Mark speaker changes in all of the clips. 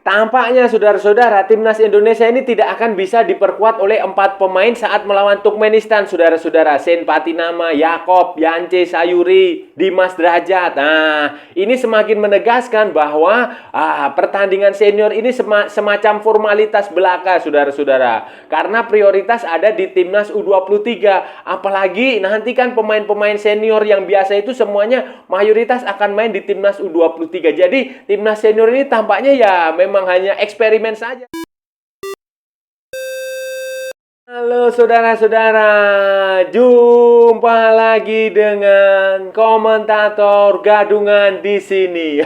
Speaker 1: Tampaknya saudara-saudara, timnas Indonesia ini tidak akan bisa diperkuat oleh 4 pemain saat melawan Turkmenistan, saudara-saudara. Sen Patinama, Yaakob, Yance Sayuri, Dimas Derajat. Nah, ini semakin menegaskan bahwa pertandingan senior ini semacam formalitas belaka, saudara-saudara. Karena prioritas ada di timnas U23. Apalagi nanti kan pemain-pemain senior yang biasa itu semuanya mayoritas akan main di timnas U23. Jadi timnas senior ini tampaknya ya memang hanya eksperimen saja. Halo saudara-saudara, jumpa lagi dengan komentator gadungan di sini.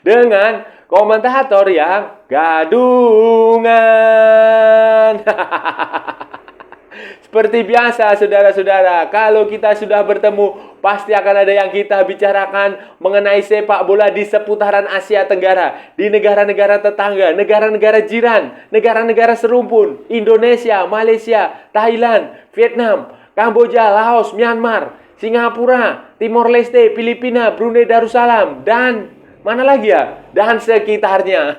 Speaker 1: Dengan komentator yang gadungan. Seperti biasa saudara-saudara, kalau kita sudah bertemu, pasti akan ada yang kita bicarakan mengenai sepak bola di seputaran Asia Tenggara, di negara-negara tetangga, negara-negara jiran, negara-negara serumpun, Indonesia, Malaysia, Thailand, Vietnam, Kamboja, Laos, Myanmar, Singapura, Timor Leste, Filipina, Brunei Darussalam, dan mana lagi ya? Dan sekitarnya.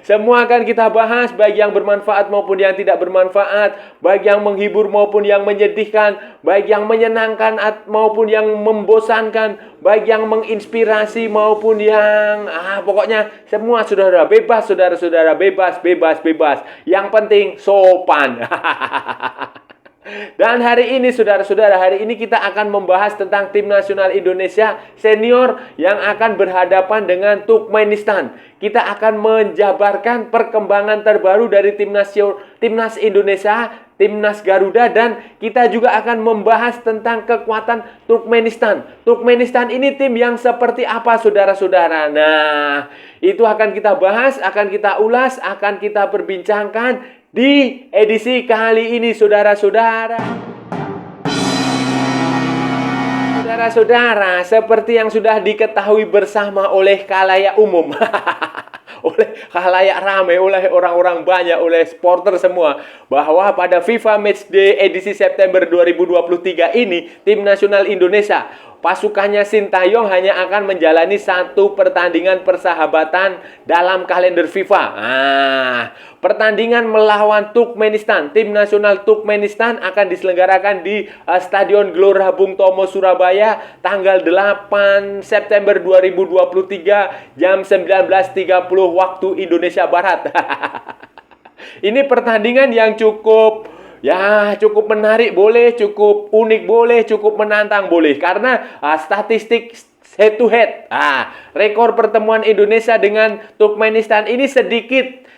Speaker 1: Semua akan kita bahas, baik yang bermanfaat maupun yang tidak bermanfaat, baik yang menghibur maupun yang menyedihkan, baik yang menyenangkan maupun yang membosankan, baik yang menginspirasi maupun yang pokoknya semua saudara bebas, saudara-saudara bebas. Yang penting sopan. Dan hari ini saudara-saudara, hari ini kita akan membahas tentang tim nasional Indonesia senior yang akan berhadapan dengan Turkmenistan. Kita akan menjabarkan perkembangan terbaru dari timnas Indonesia, timnas Garuda, dan kita juga akan membahas tentang kekuatan Turkmenistan. Turkmenistan ini tim yang seperti apa saudara-saudara? Nah, itu akan kita bahas, akan kita ulas, akan kita perbincangkan di edisi kali ini saudara-saudara. Saudara-saudara, seperti yang sudah diketahui bersama oleh khalayak umum, oleh khalayak ramai, oleh orang-orang banyak, oleh supporter semua, bahwa pada FIFA Matchday edisi September 2023 ini, tim nasional Indonesia, pasukannya Sintayong hanya akan menjalani 1 pertandingan persahabatan dalam kalender FIFA. Pertandingan melawan Turkmenistan, tim nasional Turkmenistan akan diselenggarakan di Stadion Gelora Bung Tomo Surabaya tanggal 8 September 2023 jam 19.30 waktu Indonesia Barat. Ini pertandingan yang cukup menarik boleh, cukup unik boleh, cukup menantang boleh. Karena statistik head to head, rekor pertemuan Indonesia dengan Turkmenistan ini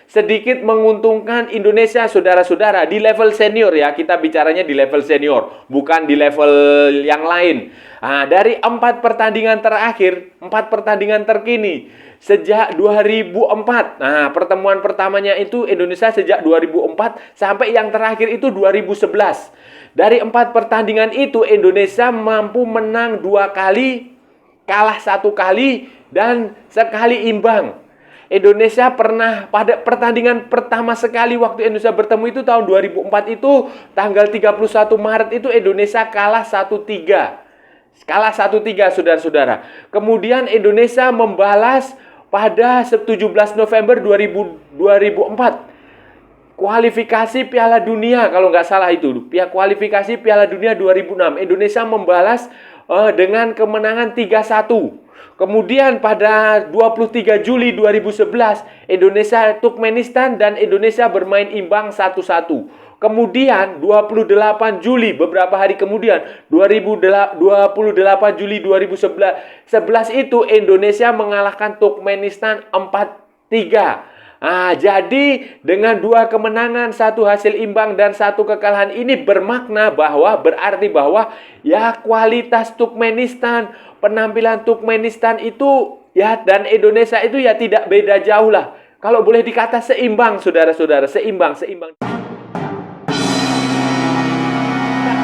Speaker 1: sedikit menguntungkan Indonesia saudara-saudara di level senior ya. Kita bicaranya di level senior, bukan di level yang lain. Dari 4 pertandingan terakhir, 4 pertandingan terkini sejak 2004. Pertemuan pertamanya itu Indonesia sejak 2004 sampai yang terakhir itu 2011. Dari 4 pertandingan itu Indonesia mampu menang 2 kali, kalah 1 kali, dan sekali imbang. Indonesia pernah pada pertandingan pertama sekali waktu Indonesia bertemu itu tahun 2004 itu tanggal 31 Maret itu Indonesia kalah 1-3. Kalah 1-3 saudara-saudara. Kemudian Indonesia membalas pada 17 November 2004. Kualifikasi Piala Dunia kalau nggak salah itu. Kualifikasi Piala Dunia 2006. Indonesia membalas dengan kemenangan 3-1. Kemudian pada 23 Juli 2011, Indonesia Turkmenistan dan Indonesia bermain imbang 1-1. Kemudian 28 Juli, beberapa hari kemudian, 28 Juli 2011 itu Indonesia mengalahkan Turkmenistan 4-3. Jadi dengan 2 kemenangan, 1 hasil imbang dan 1 kekalahan ini berarti bahwa ya kualitas Turkmenistan, penampilan Turkmenistan itu ya dan Indonesia itu ya tidak beda jauh lah. Kalau boleh dikata seimbang saudara-saudara, seimbang.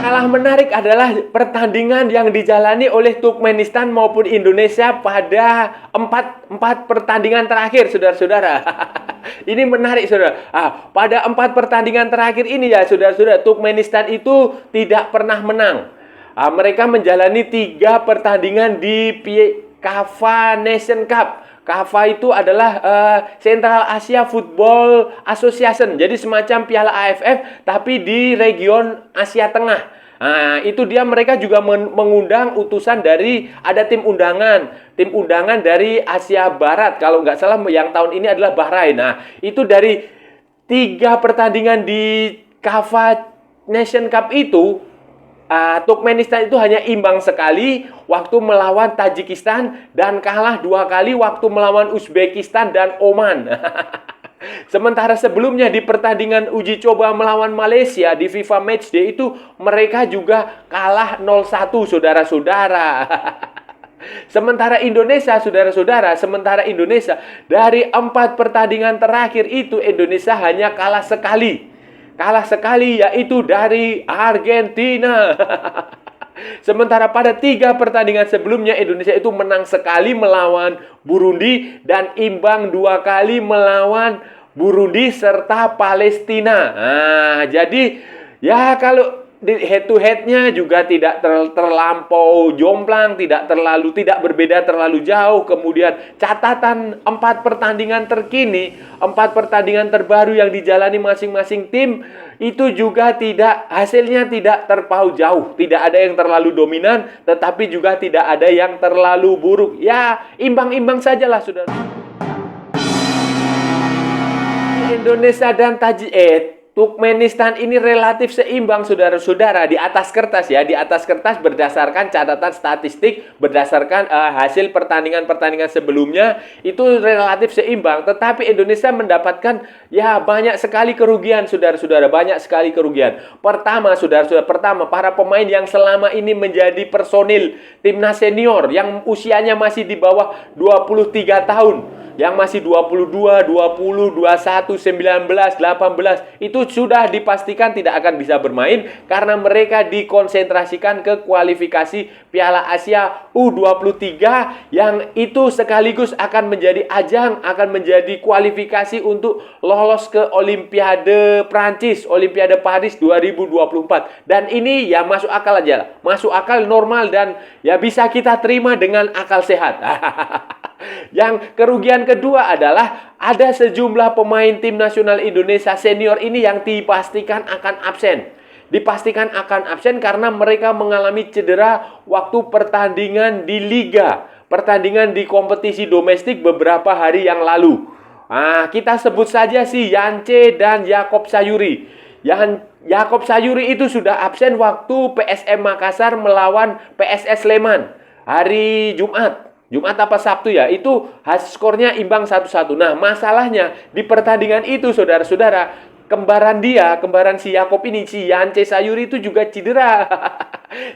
Speaker 1: Kalah menarik adalah pertandingan yang dijalani oleh Turkmenistan maupun Indonesia pada 4 pertandingan terakhir, saudara-saudara. Ini menarik, saudara. Pada 4 pertandingan terakhir ini ya, saudara-saudara, Turkmenistan itu tidak pernah menang. Mereka menjalani 3 pertandingan di KAFA Nation Cup. KAFA itu adalah Central Asia Football Association. Jadi semacam Piala AFF tapi di region Asia Tengah. Nah, itu dia mereka juga mengundang utusan dari ada tim undangan dari Asia Barat. Kalau nggak salah yang tahun ini adalah Bahrain. Nah, itu dari 3 pertandingan di KAFA Nation Cup itu, Turkmenistan itu hanya imbang sekali waktu melawan Tajikistan dan kalah 2 kali waktu melawan Uzbekistan dan Oman. Sementara sebelumnya di pertandingan uji coba melawan Malaysia di FIFA Matchday itu mereka juga kalah 0-1, saudara-saudara. Sementara Indonesia dari 4 pertandingan terakhir itu Indonesia hanya kalah sekali. Kalah sekali yaitu dari Argentina. Sementara pada 3 pertandingan sebelumnya Indonesia itu menang sekali melawan Burundi dan imbang 2 kali melawan Burundi serta Palestina. Nah, jadi ya kalau head to head-nya juga tidak terlampau jomplang, tidak berbeda terlalu jauh. Kemudian catatan 4 pertandingan terkini, 4 pertandingan terbaru yang dijalani masing-masing tim itu juga hasilnya tidak terpaut jauh. Tidak ada yang terlalu dominan, tetapi juga tidak ada yang terlalu buruk. Ya, imbang-imbang sajalah, saudara. Indonesia dan Turkmenistan ini relatif seimbang, saudara-saudara, di atas kertas ya. Di atas kertas berdasarkan catatan statistik, berdasarkan hasil pertandingan-pertandingan sebelumnya itu relatif seimbang. Tetapi Indonesia mendapatkan ya banyak sekali kerugian, saudara-saudara, banyak sekali kerugian. Pertama, saudara-saudara, para pemain yang selama ini menjadi personil timnas senior yang usianya masih di bawah 23 tahun. Yang masih 22, 20, 21, 19, 18 itu sudah dipastikan tidak akan bisa bermain karena mereka dikonsentrasikan ke kualifikasi Piala Asia U23 yang itu sekaligus akan menjadi ajang, akan menjadi kualifikasi untuk lolos ke Olimpiade Prancis, Olimpiade Paris 2024. Dan ini ya masuk akal aja lah. Masuk akal, normal, dan ya bisa kita terima dengan akal sehat. Yang kerugian kedua adalah ada sejumlah pemain tim nasional Indonesia senior ini yang dipastikan akan absen. Dipastikan akan absen karena mereka mengalami cedera waktu pertandingan di liga, pertandingan di kompetisi domestik beberapa hari yang lalu. Kita sebut saja si Yance dan Yakob Sayuri. Yakob Sayuri itu sudah absen waktu PSM Makassar melawan PSS Sleman hari Jumat apa Sabtu ya, itu skornya imbang 1-1. Nah, masalahnya di pertandingan itu, saudara-saudara, kembaran si Yakob ini, si Yance Sayuri itu juga cedera.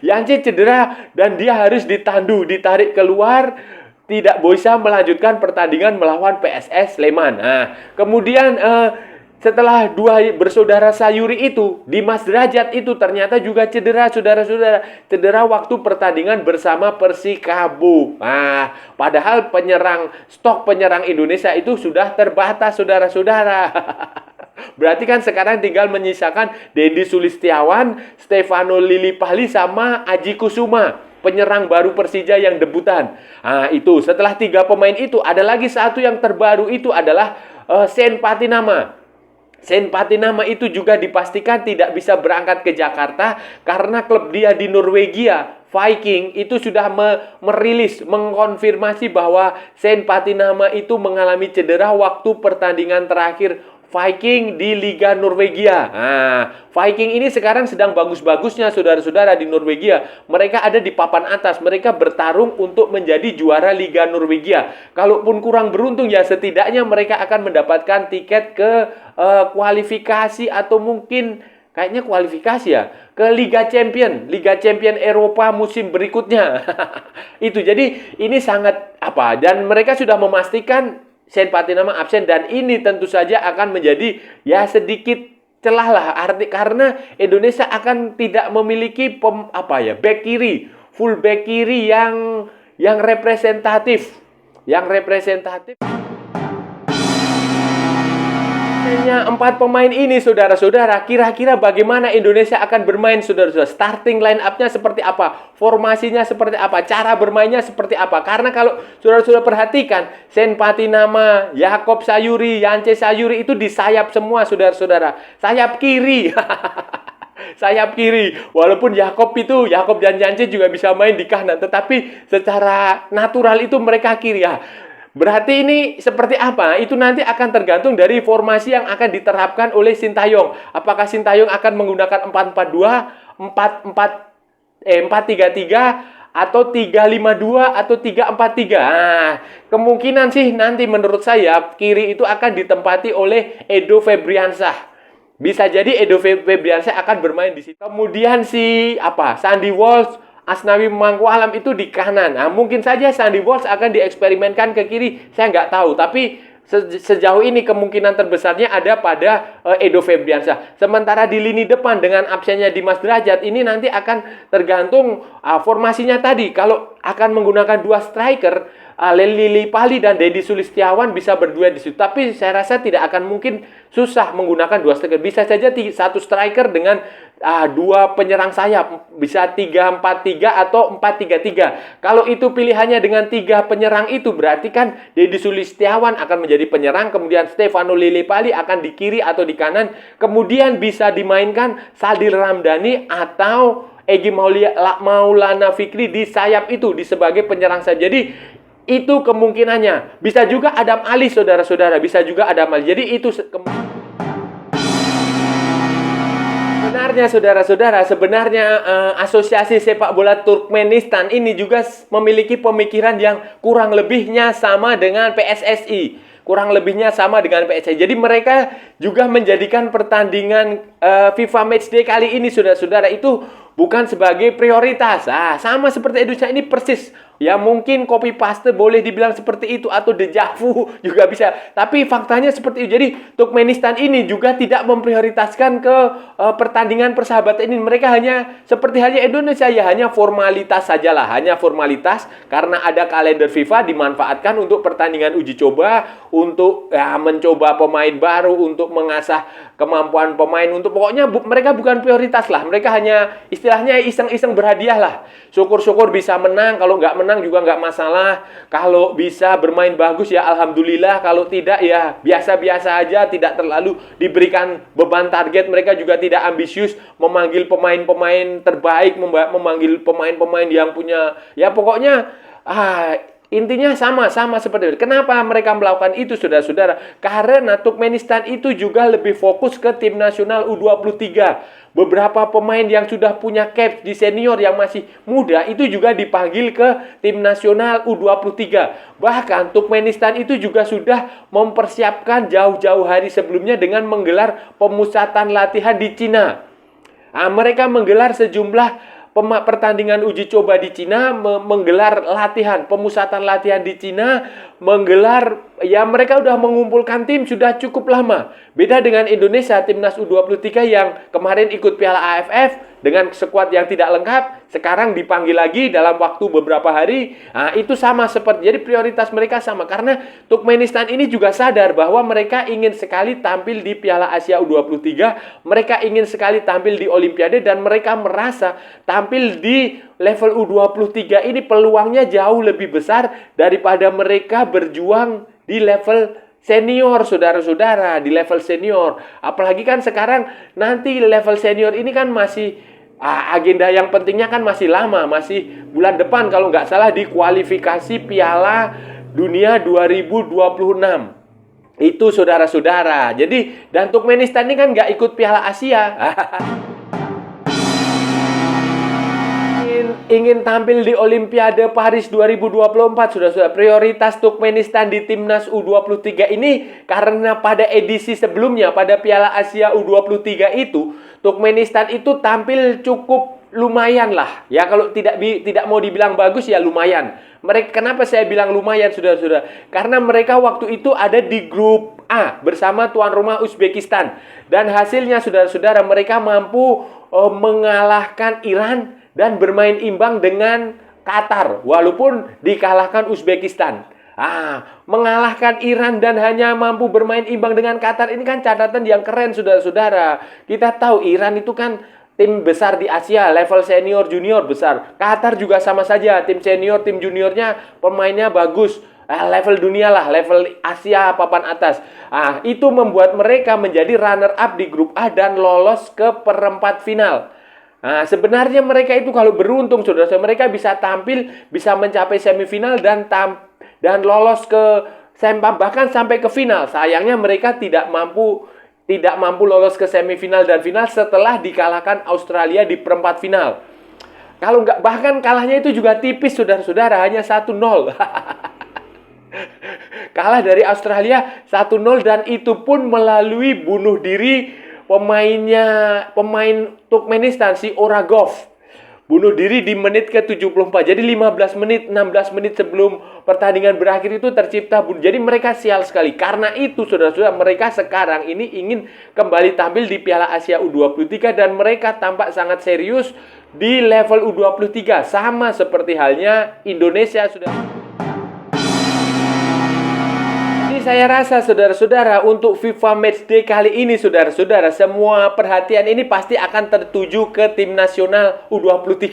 Speaker 1: Yance cedera dan dia harus ditarik keluar, tidak bisa melanjutkan pertandingan melawan PSS Sleman. Nah, kemudian setelah 2 bersaudara Sayuri itu, Dimas Derajat itu ternyata juga cedera, saudara-saudara. Cedera waktu pertandingan bersama Persikabo. Padahal stok penyerang Indonesia itu sudah terbatas, saudara-saudara. Berarti kan sekarang tinggal menyisakan Dendi Sulistiawan, Stefano Lillipali, sama Aji Kusuma, penyerang baru Persija yang debutan. Itu setelah 3 pemain itu, ada lagi satu yang terbaru, itu adalah Sen Patinama. Sen Patinama itu juga dipastikan tidak bisa berangkat ke Jakarta karena klub dia di Norwegia, Viking, itu sudah mengkonfirmasi bahwa Sen Patinama itu mengalami cedera waktu pertandingan terakhir Viking di Liga Norwegia. Viking ini sekarang sedang bagus-bagusnya, saudara-saudara, di Norwegia. Mereka ada di papan atas. Mereka bertarung untuk menjadi juara Liga Norwegia. Kalaupun kurang beruntung ya setidaknya mereka akan mendapatkan tiket ke kualifikasi atau mungkin kayaknya kualifikasi ya ke Liga Champion Eropa musim berikutnya. Itu jadi ini sangat dan mereka sudah memastikan Sen Patinama absen, dan ini tentu saja akan menjadi ya sedikit celah lah karena Indonesia akan tidak memiliki back kiri, full back kiri yang representatif. Hanya 4 pemain ini, saudara-saudara, kira-kira bagaimana Indonesia akan bermain, saudara-saudara? Starting line up-nya seperti apa? Formasinya seperti apa? Cara bermainnya seperti apa? Karena kalau saudara-saudara perhatikan, Sen Patinama, Yakob Sayuri, Yance Sayuri itu di sayap semua, saudara-saudara. Sayap kiri. Sayap kiri. Walaupun Yakob dan Yance juga bisa main di kanan, tetapi secara natural itu mereka kiri ya. Berarti ini seperti apa? Itu nanti akan tergantung dari formasi yang akan diterapkan oleh Sintayong. Apakah Sintayong akan menggunakan 4-4-2, 4-3-3 atau 3-5-2 atau 3-4-3. Nah, kemungkinan sih nanti menurut saya kiri itu akan ditempati oleh Edo Febriansah. Bisa jadi Edo Febriansah akan bermain di situ. Kemudian Sandy Walsh, Asnawi Mangkualam itu di kanan. Nah, mungkin saja Sandy Walsh akan dieksperimenkan ke kiri. Saya nggak tahu. Tapi sejauh ini kemungkinan terbesarnya ada pada Edo Febriansah. Sementara di lini depan dengan absennya Dimas Derajat, ini nanti akan tergantung formasinya tadi. Kalau akan menggunakan 2 striker, Lili Pali dan Deddy Sulistiawan bisa berduet di situ. Tapi saya rasa tidak akan mungkin susah menggunakan 2 striker. Bisa saja 1 striker dengan 2 penyerang sayap. Bisa 3-4-3 atau 4-3-3. Kalau itu pilihannya dengan 3 penyerang itu, berarti kan Deddy Sulistiawan akan menjadi penyerang. Kemudian Stefano Lili Pali akan di kiri atau di kanan. Kemudian bisa dimainkan Sadil Ramdhani atau Egy Maulana Fikri di sayap itu, sebagai penyerang sayap. Jadi itu kemungkinannya. Bisa juga Adam Ali, saudara-saudara. Bisa juga Adam Ali. Jadi itu sebenarnya, saudara-saudara, Asosiasi Sepak Bola Turkmenistan ini juga memiliki pemikiran yang kurang lebihnya sama dengan PSSI. Jadi mereka juga menjadikan pertandingan FIFA Matchday kali ini, saudara-saudara, itu bukan sebagai prioritas. Sama seperti Indonesia ini persis. Ya mungkin copy paste boleh dibilang seperti itu, atau dejavu juga bisa. Tapi faktanya seperti itu. Jadi Turkmenistan ini juga tidak memprioritaskan ke pertandingan persahabatan ini. Mereka hanya seperti halnya Indonesia, ya hanya formalitas sajalah. Hanya formalitas karena ada kalender FIFA dimanfaatkan untuk pertandingan uji coba, untuk mencoba pemain baru, untuk mengasah kemampuan pemain, untuk pokoknya mereka bukan prioritas lah. Mereka hanya istilahnya iseng-iseng berhadiah lah. Syukur-syukur bisa menang, kalau nggak menang juga nggak masalah. Kalau bisa bermain bagus ya alhamdulillah, kalau tidak ya biasa-biasa aja, tidak terlalu diberikan beban target. Mereka juga tidak ambisius memanggil pemain-pemain terbaik, memanggil pemain-pemain yang punya, ya pokoknya intinya sama seperti itu. Kenapa mereka melakukan itu, saudara-saudara? Karena Turkmenistan itu juga lebih fokus ke tim nasional U23. Beberapa pemain yang sudah punya caps di senior yang masih muda itu juga dipanggil ke tim nasional U23. Bahkan Turkmenistan itu juga sudah mempersiapkan jauh-jauh hari sebelumnya dengan menggelar pemusatan latihan di Cina. Mereka menggelar sejumlah pertandingan uji coba di Cina, menggelar pemusatan latihan di Cina, mereka udah mengumpulkan tim sudah cukup lama. Beda dengan Indonesia, timnas U23 yang kemarin ikut Piala AFF dengan skuad yang tidak lengkap, sekarang dipanggil lagi dalam waktu beberapa hari. Itu sama seperti, jadi prioritas mereka sama. Karena Turkmenistan ini juga sadar bahwa mereka ingin sekali tampil di Piala Asia U23, mereka ingin sekali tampil di Olimpiade, dan mereka merasa tampil di level U23 ini peluangnya jauh lebih besar daripada mereka berjuang di level senior, saudara-saudara, di level senior. Apalagi kan sekarang nanti level senior ini kan masih agenda yang pentingnya kan masih lama, masih bulan depan kalau nggak salah di kualifikasi Piala Dunia 2026. Itu, saudara-saudara. Jadi, dan Turkmenistan ini kan nggak ikut Piala Asia. Ingin tampil di Olimpiade Paris 2024, saudara-saudara. Prioritas Turkmenistan di timnas U23 ini karena pada edisi sebelumnya, pada Piala Asia U23 itu, Turkmenistan itu tampil cukup lumayan lah. Ya kalau tidak mau dibilang bagus ya lumayan. Kenapa saya bilang lumayan, saudara-saudara? Karena mereka waktu itu ada di grup A bersama tuan rumah Uzbekistan. Dan hasilnya, saudara-saudara, mereka mampu mengalahkan Iran dan bermain imbang dengan Qatar, walaupun dikalahkan Uzbekistan. Mengalahkan Iran dan hanya mampu bermain imbang dengan Qatar ini kan catatan yang keren, saudara-saudara. Kita tahu Iran itu kan tim besar di Asia, level senior, junior besar. Qatar juga sama saja, tim senior, tim juniornya pemainnya bagus. Level dunia lah, level Asia papan atas. Itu membuat mereka menjadi runner up di grup A dan lolos ke perempat final. Sebenarnya mereka itu kalau beruntung, saudara, mereka bisa tampil, bisa mencapai semifinal dan lolos ke bahkan sampai ke final. Sayangnya mereka tidak mampu lolos ke semifinal dan final setelah dikalahkan Australia di perempat final. Kalau nggak, bahkan kalahnya itu juga tipis, saudara-saudara, hanya 1-0. Kalah dari Australia 1-0 dan itu pun melalui bunuh diri pemain Turkmenistan, si Oragov. Bunuh diri di menit ke-74. Jadi 16 menit sebelum pertandingan berakhir itu tercipta bunuh. Jadi mereka sial sekali. Karena itu, saudara-saudara, mereka sekarang ini ingin kembali tampil di Piala Asia U23 dan mereka tampak sangat serius di level U23. Sama seperti halnya Indonesia, sudah. Saya rasa, saudara-saudara, untuk FIFA Matchday kali ini, saudara-saudara, semua perhatian ini pasti akan tertuju ke tim nasional U23.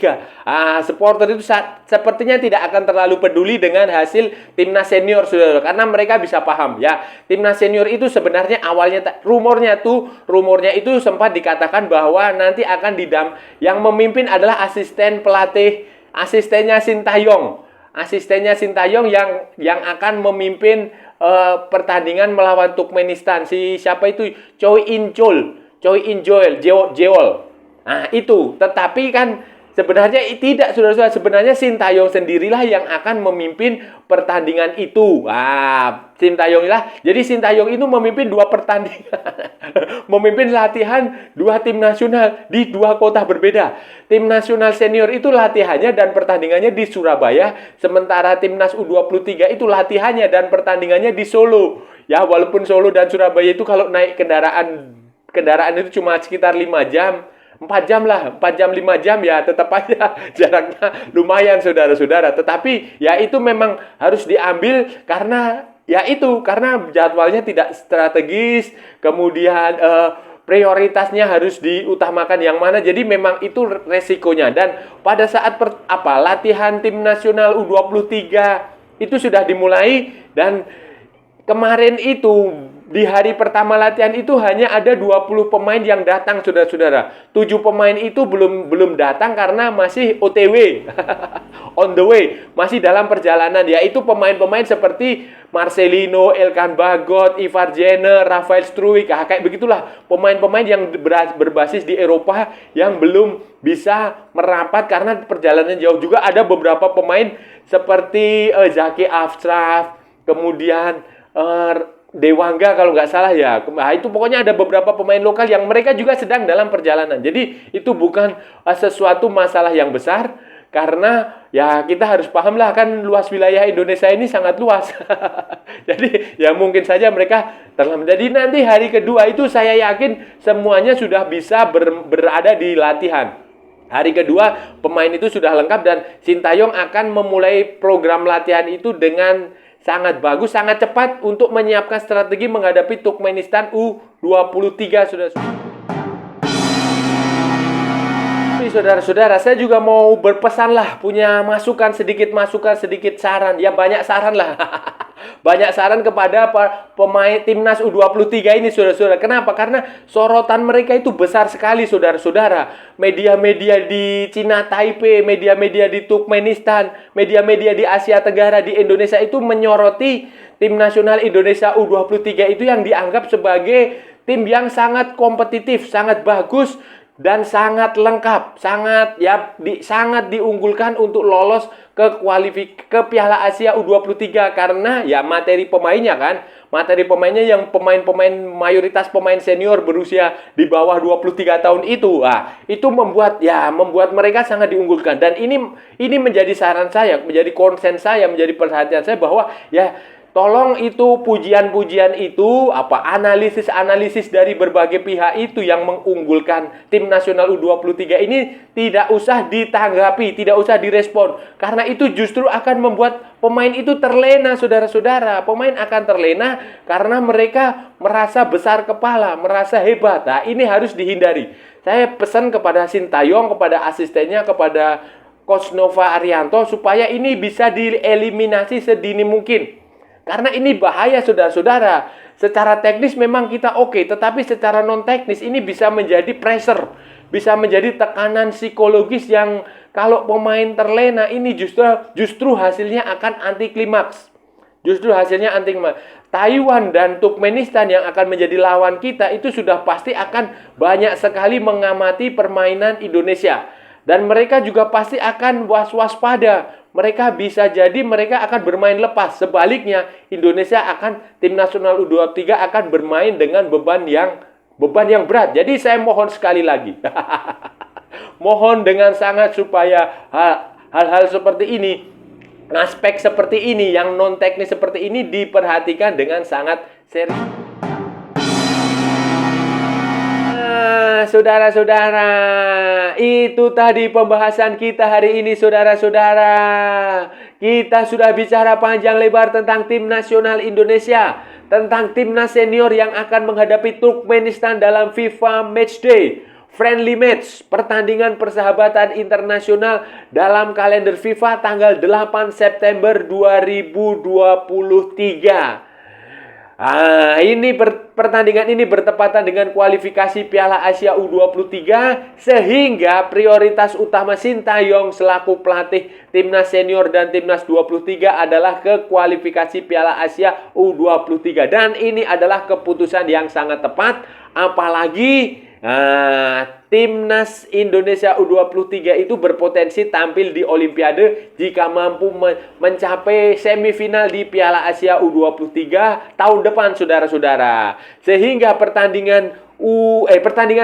Speaker 1: Supporter itu sepertinya tidak akan terlalu peduli dengan hasil timnas senior, saudara, karena mereka bisa paham ya. Timnas senior itu sebenarnya awalnya rumornya itu sempat dikatakan bahwa nanti akan yang memimpin adalah asisten pelatih, asistennya Sintayong. Asistennya Sintayong yang akan memimpin pertandingan melawan Turkmenistan. Siapa itu? Choi In Jeol. Itu. Tetapi kan sebenarnya tidak, saudara-saudara. Sebenarnya Sintayong sendirilah yang akan memimpin pertandingan itu. Sintayong lah. Jadi Sintayong itu memimpin 2 pertandingan. Memimpin latihan 2 tim nasional di 2 kota berbeda. Tim nasional senior itu latihannya dan pertandingannya di Surabaya, sementara timnas U23 itu latihannya dan pertandingannya di Solo. Ya, walaupun Solo dan Surabaya itu kalau naik kendaraan itu cuma sekitar 5 jam. 4 jam lah, 4 jam 5 jam ya, tetap aja jaraknya lumayan, saudara-saudara. Tetapi ya itu memang harus diambil karena jadwalnya tidak strategis, kemudian prioritasnya harus diutamakan yang mana. Jadi memang itu resikonya. Dan pada saat latihan tim nasional U23 itu sudah dimulai, dan kemarin itu di hari pertama latihan itu hanya ada 20 pemain yang datang, saudara-saudara. 7 pemain itu belum datang karena masih OTW. On the way, masih dalam perjalanan. Yaitu pemain-pemain seperti Marcelino, Elkan Bagot, Ivar Jenner, Rafael Struijk. Kayak begitulah pemain-pemain yang berbasis di Eropa yang belum bisa merapat karena perjalanan jauh. Juga ada beberapa pemain seperti Zaki Afsraf, kemudian Dewangga kalau nggak salah ya. Itu pokoknya ada beberapa pemain lokal yang mereka juga sedang dalam perjalanan. Jadi itu bukan sesuatu masalah yang besar, karena ya kita harus paham lah, kan luas wilayah Indonesia ini sangat luas. Jadi ya mungkin saja mereka terlambat. Jadi nanti hari kedua itu saya yakin semuanya sudah bisa berada di latihan. Hari kedua pemain itu sudah lengkap dan Sintayong akan memulai program latihan itu dengan sangat bagus, sangat cepat untuk menyiapkan strategi menghadapi Turkmenistan U23, saudara-saudara. Saya juga mau berpesan lah, punya masukan sedikit saran. Ya banyak saran lah. Banyak saran kepada pemain timnas U23 ini, saudara-saudara. Kenapa? Karena sorotan mereka itu besar sekali, saudara-saudara. Media-media di Cina Taipei, media-media di Turkmenistan, media-media di Asia Tenggara, di Indonesia itu menyoroti tim nasional Indonesia U23 itu yang dianggap sebagai tim yang sangat kompetitif, sangat bagus, dan sangat lengkap, sangat diunggulkan untuk lolos ke Piala Asia U23 karena ya materi pemainnya yang pemain-pemain mayoritas pemain senior berusia di bawah 23 tahun itu. Itu membuat mereka sangat diunggulkan, dan ini menjadi saran saya, menjadi konsen saya, menjadi perhatian saya bahwa ya Tolong itu pujian-pujian itu, analisis-analisis dari berbagai pihak itu yang mengunggulkan tim nasional U23 ini tidak usah ditanggapi, tidak usah direspon. Karena itu justru akan membuat pemain itu terlena, saudara-saudara. Pemain akan terlena karena mereka merasa besar kepala, merasa hebat. Nah, ini harus dihindari. Saya pesan kepada Sintayong, kepada asistennya, kepada Coach Nova Arianto supaya ini bisa dieliminasi sedini mungkin. Karena ini bahaya, saudara-saudara. Secara teknis memang kita oke, tetapi secara non-teknis ini bisa menjadi pressure, bisa menjadi tekanan psikologis yang kalau pemain terlena ini justru hasilnya akan anti klimaks. Justru hasilnya anti klimaks. Taiwan dan Turkmenistan yang akan menjadi lawan kita itu sudah pasti akan banyak sekali mengamati permainan Indonesia. Dan mereka juga pasti akan waspada. Mereka bisa jadi mereka akan bermain lepas. Sebaliknya, Indonesia tim nasional U23 akan bermain dengan beban yang berat. Jadi saya mohon sekali lagi. Mohon dengan sangat supaya hal-hal seperti ini, aspek seperti ini, yang non teknis seperti ini diperhatikan dengan sangat serius. Saudara-saudara, itu tadi pembahasan kita hari ini, saudara-saudara. Kita sudah bicara panjang lebar tentang tim nasional Indonesia, tentang timnas senior yang akan menghadapi Turkmenistan dalam FIFA Matchday, friendly match, pertandingan persahabatan internasional dalam kalender FIFA tanggal 8 September 2023. Pertandingan ini bertepatan dengan kualifikasi Piala Asia U23 sehingga prioritas utama Sintayong selaku pelatih timnas senior dan timnas 23 adalah ke kualifikasi Piala Asia U23 dan ini adalah keputusan yang sangat tepat, apalagi timnas Indonesia U23 itu berpotensi tampil di Olimpiade jika mampu mencapai semifinal di Piala Asia U23 tahun depan, saudara-saudara. Sehingga pertandingan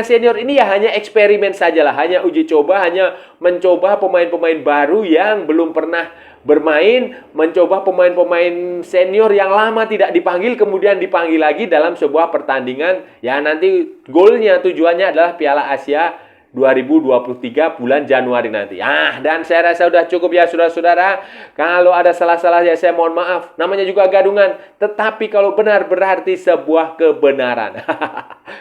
Speaker 1: senior ini ya hanya eksperimen sajalah, hanya uji coba, hanya mencoba pemain-pemain baru yang belum pernah bermain, mencoba pemain-pemain senior yang lama tidak dipanggil, kemudian dipanggil lagi dalam sebuah pertandingan. Ya nanti tujuannya adalah Piala Asia 2023 bulan Januari nanti. Dan saya rasa sudah cukup ya, saudara-saudara. Kalau ada salah-salah ya saya mohon maaf. Namanya juga gadungan, tetapi kalau benar berarti sebuah kebenaran.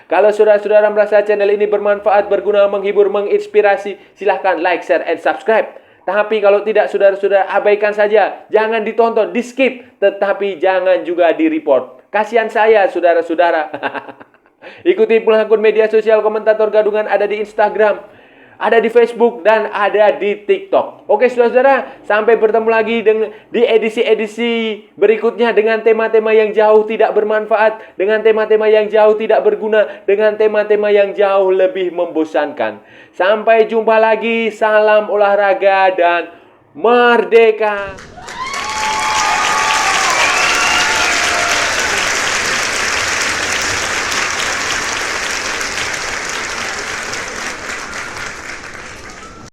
Speaker 1: Kalau saudara-saudara merasa channel ini bermanfaat, berguna, menghibur, menginspirasi, silahkan like, share, and subscribe. Tapi kalau tidak, saudara-saudara abaikan saja. Jangan ditonton, di skip. Tetapi jangan juga di report. Kasihan saya, saudara-saudara. Ikuti pula akun media sosial Komentator Gadungan, ada di Instagram, ada di Facebook, dan ada di TikTok. Oke, saudara-saudara, sampai bertemu lagi di edisi-edisi berikutnya dengan tema-tema yang jauh tidak bermanfaat, dengan tema-tema yang jauh tidak berguna, dengan tema-tema yang jauh lebih membosankan. Sampai jumpa lagi, salam olahraga dan merdeka!